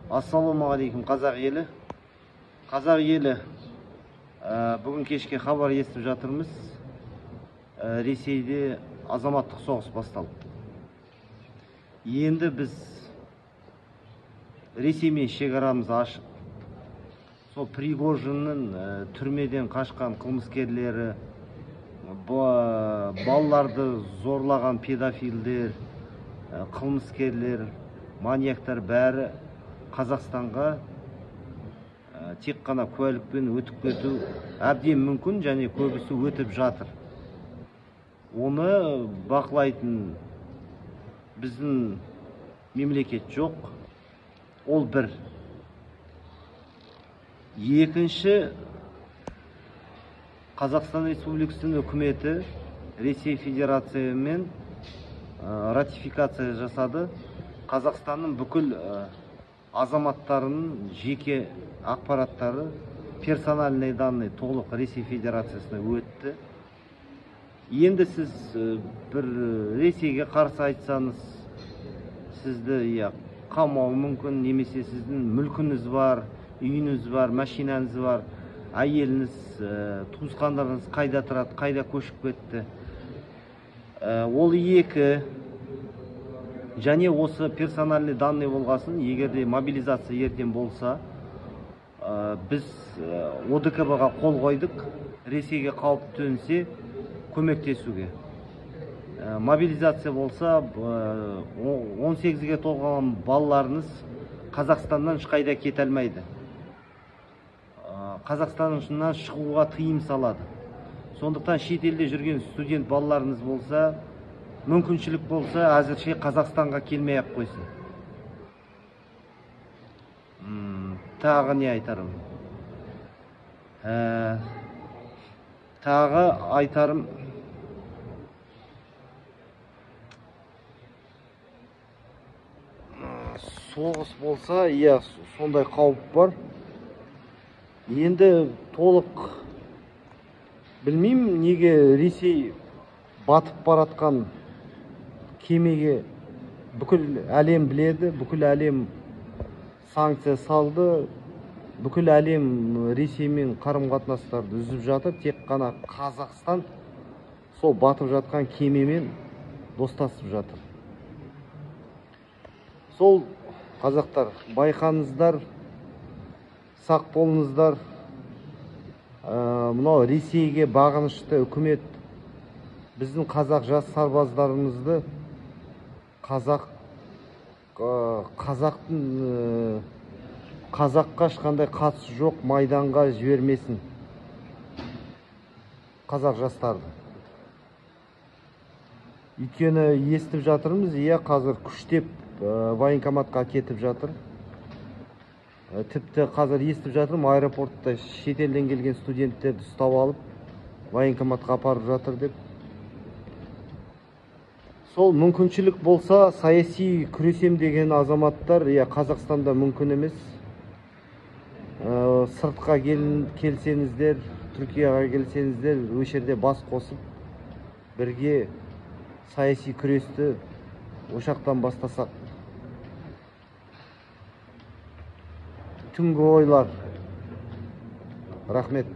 Ассалаумағалейкум қазақ елі. Қазақ елі, бүгін кешке хабар естіп жатырмыз. Ресейде азаматтық соғыс басталды. Енді біз Ресеймен шекарамызды ашып, сол Пригожиннің түрмеден қашқан қылмыскерлері, балаларды зорлаған педофилдер, қылмыскерлер, маньяктар бәрі Қазақстанға тек қана куәлікпен өтіп кету әбден мүмкін, және көбісі өтіп жатыр. Оны бақылайтын біздің мемлекет жоқ. Ол бір. Екінші, Қазақстан Республикасының үкіметі Ресей Федерациямен ратификация жасады. Қазақстанның бүкіл азаматтарының жеке ақпараттары, персональный данные толық Ресей Федерациясына өтті. Енді сіз бір Ресейге қарсы айтсаңыз, сізді қамау мүмкін, немесе сіздің мүлкіңіз бар, үйіңіз бар, машинаңыз бар, әйеліңіз, туысқандарыңыз қайда тұрады, қайда көшіп кетті. Ол екі. Және осы персональный данный болғасын, егерде мобилизация ертен болса, біз ОДКБ-ға қол қойдық, Ресейге қауіп төнсе көмектесуге. Мобилизация болса, 18-ге толған балаларыңыз Қазақстаннан ешқайда кете алмайды. Қазақстаннан шығуға тыйым салады. Сондықтан шетелде жүрген студент балаларыңыз болса, мүмкіншілік болса, әзірше Қазақстанға келмей-ақ қойсын. Тағы не айтарым? Тағы айтарым, соғыс болса, сондай қауіп бар. Енді толық білмеймін, неге Ресей батып баратқан кемеге бүкіл әлем біледі, бүкіл әлем санкция салды, бүкіл әлем Ресеймен қарым-қатынастарды үзіп жатыр. Тек қана Қазақстан сол батып жатқан кемемен достасып жатыр. Сол қазақтар, байқаңыздар, сақ болыңыздар. Мынау Ресейге бағынышты үкімет біздің қазақ жас сарбаздарымызды қазаққа ешқандай қатысы жоқ майданға жібермесін. Қазақ жастарды. Өйткені естіп жатырмыз, қазір күштеп военкоматқа кетіп жатыр. Тіпті қазір естіп жатырмын, аэропортта шетелден келген студенттерді ұстап алып, военкоматқа апарып жатыр деп. Сол мүмкіншілік болса, саяси күресем деген азаматтар, Қазақстанда мүмкін емес. Сыртқа келсеңіздер, Түркияға келсеңіздер, өшерде бас қосып, бірге саяси күресті ошақтан бастасақ. Түнгі ойлар. Рахмет.